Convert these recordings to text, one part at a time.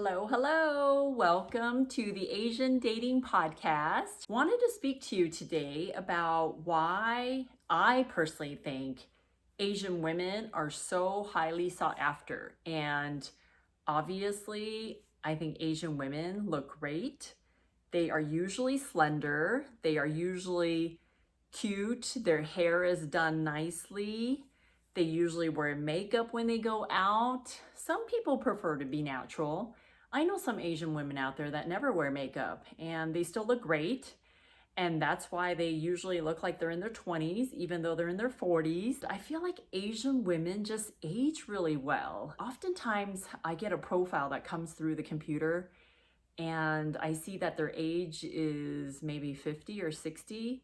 Hello, hello. Welcome to the Asian Dating Podcast. Wanted to speak to you today about why I personally think Asian women are so highly sought after. And obviously, I think Asian women look great. They are usually slender, they are usually cute, their hair is done nicely. They usually wear makeup when they go out. Some people prefer to be natural. I know some Asian women out there that never wear makeup and they still look great. And that's why they usually look like they're in their 20s, even though they're in their 40s. I feel like Asian women just age really well. Oftentimes, I get a profile that comes through the computer and I see that their age is maybe 50 or 60.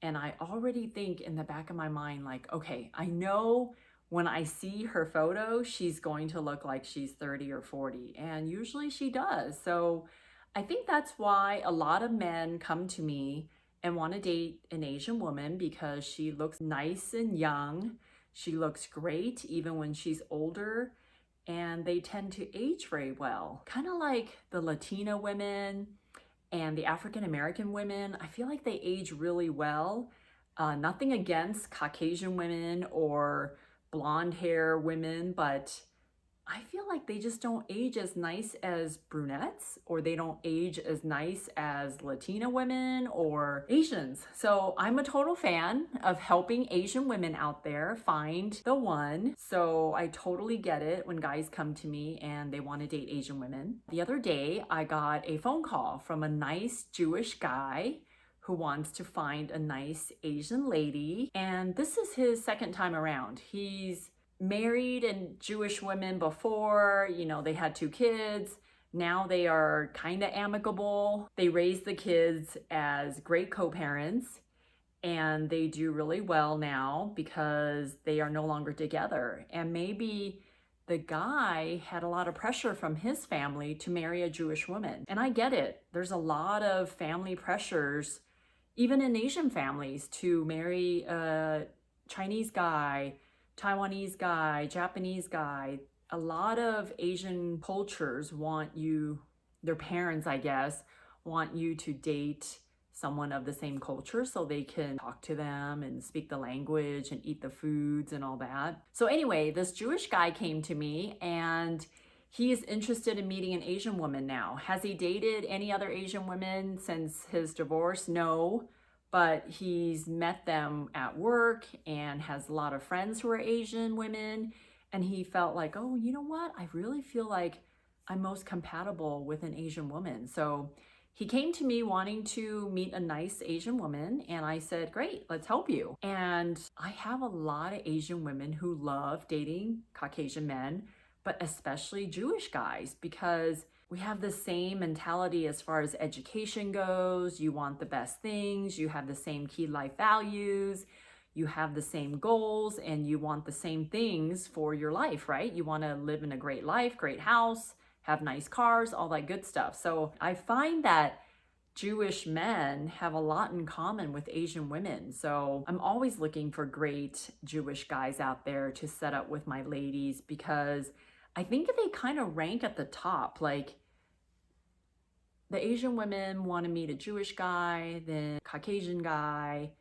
And I already think in the back of my mind, like, okay, I know when I see her photo, she's going to look like she's 30 or 40. And usually she does. So I think that's why a lot of men come to me and want to date an Asian woman because she looks nice and young. She looks great even when she's older. And they tend to age very well, kind of like the Latina women and the African American women. I feel like they age really well. Nothing against Caucasian women or blonde hair women, but I feel like they just don't age as nice as brunettes, or they don't age as nice as Latina women or Asians. So I'm a total fan of helping Asian women out there find the one. So I totally get it when guys come to me and they want to date Asian women. The other day, I got a phone call from a nice Jewish guy who wants to find a nice Asian lady. And this is his second time around. He's married and Jewish women before, they had 2 kids. Now they are kind of amicable. They raise the kids as great co-parents and they do really well now because they are no longer together. And maybe the guy had a lot of pressure from his family to marry a Jewish woman. And I get it. There's a lot of family pressures, even in Asian families, to marry a Chinese guy, Taiwanese guy, Japanese guy. A lot of Asian cultures want you, their parents, I guess, want you to date someone of the same culture so they can talk to them and speak the language and eat the foods and all that. So anyway, this Jewish guy came to me and he is interested in meeting an Asian woman now. Has he dated any other Asian women since his divorce? No. But he's met them at work and has a lot of friends who are Asian women. And he felt like, oh, you know what? I really feel like I'm most compatible with an Asian woman. So he came to me wanting to meet a nice Asian woman. And I said, great, let's help you. And I have a lot of Asian women who love dating Caucasian men, but especially Jewish guys, because we have the same mentality as far as education goes. You want the best things, you have the same key life values, you have the same goals, and you want the same things for your life, right? You want to live in a great life, great house, have nice cars, all that good stuff. So I find that Jewish men have a lot in common with Asian women. So I'm always looking for great Jewish guys out there to set up with my ladies because I think they kind of rank at the top. Like, the Asian women want to meet a Jewish guy, then Caucasian guy,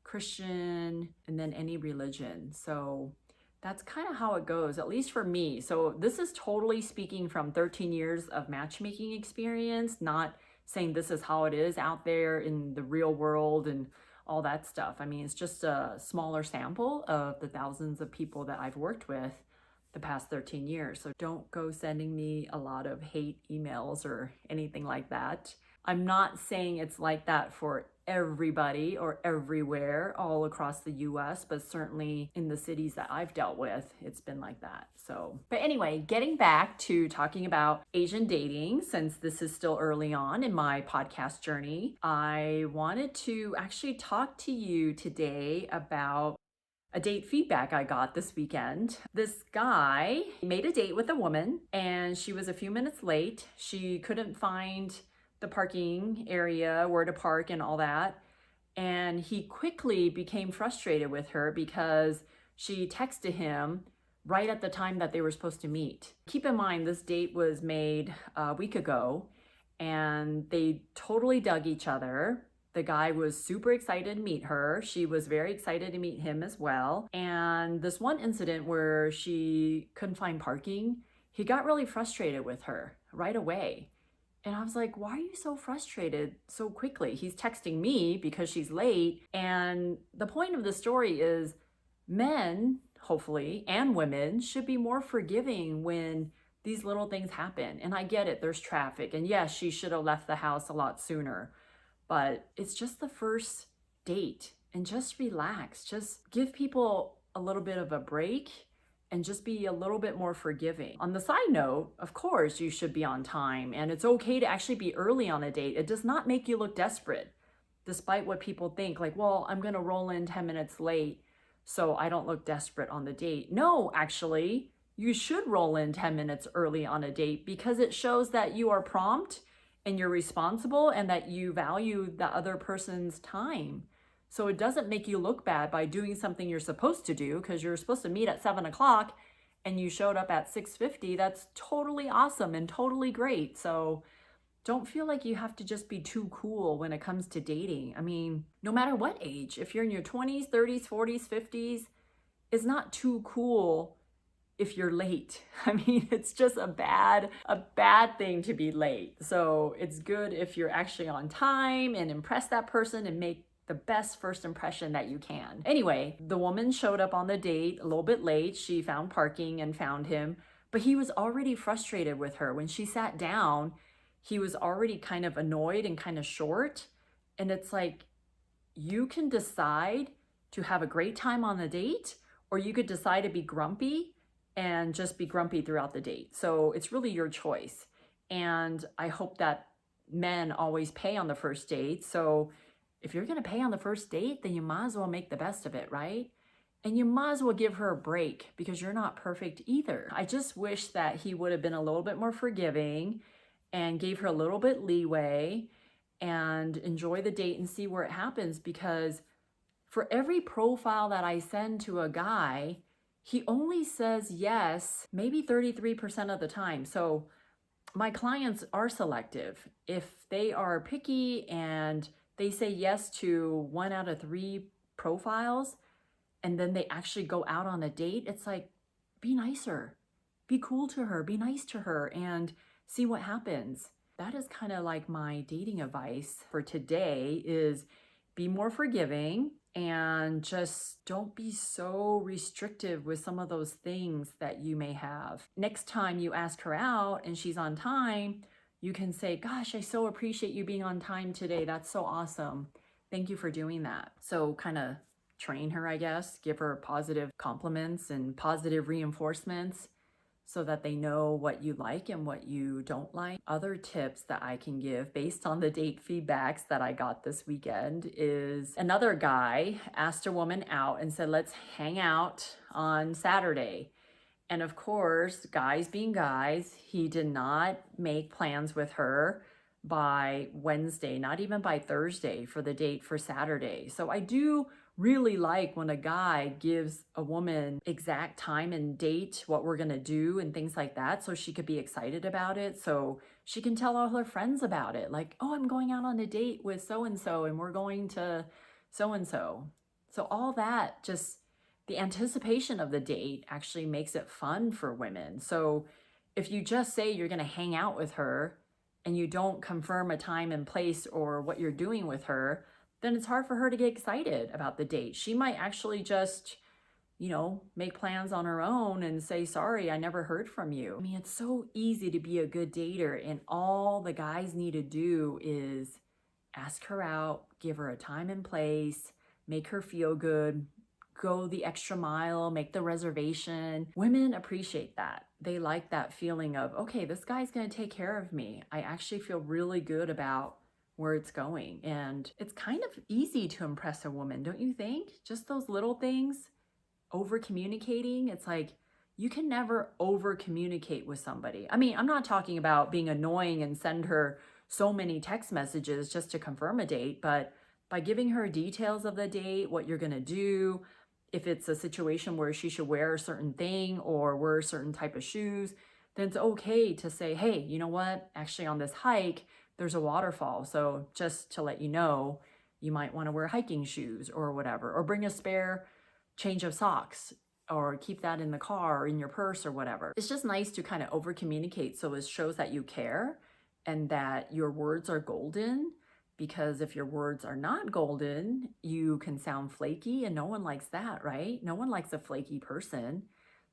Christian, and then any religion. So that's kind of how it goes, at least for me. So this is totally speaking from 13 years of matchmaking experience, not saying this is how it is out there in the real world and all that stuff. I mean, it's just a smaller sample of the thousands of people that I've worked with the past 13 years. So don't go sending me a lot of hate emails or anything like that. I'm not saying it's like that for everybody or everywhere all across the US, but certainly in the cities that I've dealt with, it's been like that. So, but anyway, getting back to talking about Asian dating, since this is still early on in my podcast journey, I wanted to actually talk to you today about a date feedback I got this weekend. This guy made a date with a woman and she was a few minutes late. She couldn't find the parking area, where to park and all that. And he quickly became frustrated with her because she texted him right at the time that they were supposed to meet. Keep in mind, this date was made a week ago and they totally dug each other. The guy was super excited to meet her. She was very excited to meet him as well. And this one incident where she couldn't find parking, he got really frustrated with her right away. And I was like, why are you so frustrated so quickly? He's texting me because she's late. And the point of the story is men, hopefully, and women should be more forgiving when these little things happen. And I get it, there's traffic. And yes, she should have left the house a lot sooner. But it's just the first date. And just relax. Just give people a little bit of a break and just be a little bit more forgiving. On the side note, of course, you should be on time. And it's okay to actually be early on a date. It does not make you look desperate, despite what people think. Like, well, I'm going to roll in 10 minutes late so I don't look desperate on the date. No, actually, you should roll in 10 minutes early on a date because it shows that you are prompt and you're responsible and that you value the other person's time. So it doesn't make you look bad by doing something you're supposed to do because you're supposed to meet at 7 o'clock and you showed up at 6:50. That's totally awesome and totally great. So don't feel like you have to just be too cool when it comes to dating. I mean, no matter what age, if you're in your 20s, 30s, 40s, 50s, it's not too cool if you're late. I mean, it's just a bad thing to be late. So it's good if you're actually on time and impress that person and make the best first impression that you can. Anyway, the woman showed up on the date a little bit late. She found parking and found him, but he was already frustrated with her. When she sat down, he was already kind of annoyed and kind of short. And it's like, you can decide to have a great time on the date, or you could decide to be grumpy and just be grumpy throughout the date. So it's really your choice. And I hope that men always pay on the first date. So if you're going to pay on the first date, then you might as well make the best of it, right? And you might as well give her a break because you're not perfect either. I just wish that he would have been a little bit more forgiving and gave her a little bit leeway and enjoy the date and see where it happens, because for every profile that I send to a guy, he only says yes maybe 33% of the time. So my clients are selective. If they are picky and they say yes to 1 out of 3 profiles and then they actually go out on a date, it's like, be nicer, be cool to her, be nice to her, and see what happens. That is kind of like my dating advice for today is be more forgiving and just don't be so restrictive with some of those things that you may have. Next time you ask her out and she's on time, you can say, gosh, I so appreciate you being on time today. That's so awesome. Thank you for doing that. So kind of train her, I guess, give her positive compliments and positive reinforcements so that they know what you like and what you don't like. Other tips that I can give based on the date feedbacks that I got this weekend is another guy asked a woman out and said, let's hang out on Saturday. And of course, guys being guys, he did not make plans with her by Wednesday, not even by Thursday for the date for Saturday. So I do really like when a guy gives a woman exact time and date, what we're going to do and things like that, so she could be excited about it, so she can tell all her friends about it. Like, oh, I'm going out on a date with so-and-so and we're going to so-and-so. So all that, just the anticipation of the date actually makes it fun for women. So if you just say you're going to hang out with her and you don't confirm a time and place or what you're doing with her, then it's hard for her to get excited about the date. She might actually just, make plans on her own and say, sorry, I never heard from you. I mean, it's so easy to be a good dater, and all the guys need to do is ask her out, give her a time and place, make her feel good, go the extra mile, make the reservation. Women appreciate that. They like that feeling of, okay, this guy's going to take care of me. I actually feel really good about where it's going. And it's kind of easy to impress a woman, don't you think? Just those little things, over communicating. It's like, you can never over communicate with somebody. I mean, I'm not talking about being annoying and send her so many text messages just to confirm a date, but by giving her details of the date, what you're going to do, if it's a situation where she should wear a certain thing or wear a certain type of shoes, then it's okay to say, hey, you know what? Actually, on this hike, there's a waterfall. So just to let you know, you might want to wear hiking shoes or whatever, or bring a spare change of socks or keep that in the car or in your purse or whatever. It's just nice to kind of over communicate so it shows that you care and that your words are golden, because if your words are not golden, you can sound flaky, and no one likes that, right? No one likes a flaky person.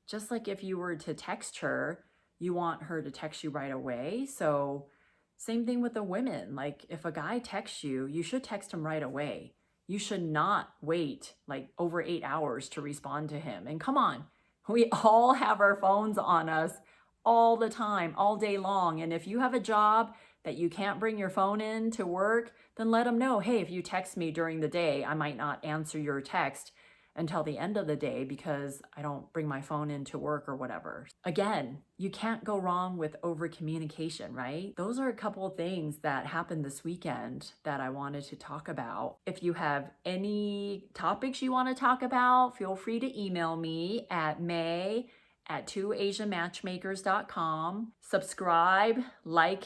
Just like if you were to text her, you want her to text you right away. So same thing with the women. Like if a guy texts you, you should text him right away. You should not wait like over 8 hours to respond to him. And come on, we all have our phones on us all the time, all day long. And if you have a job that you can't bring your phone in to work, then let them know, hey, if you text me during the day, I might not answer your text until the end of the day because I don't bring my phone into work or whatever. Again, you can't go wrong with over communication, right? Those are a couple of things that happened this weekend that I wanted to talk about. If you have any topics you want to talk about, feel free to email me at may@twoasianmatchmakers.com. Subscribe, like,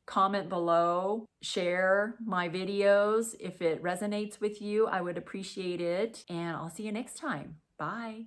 comment below, share my videos. If it resonates with you, I would appreciate it. And I'll see you next time. Bye.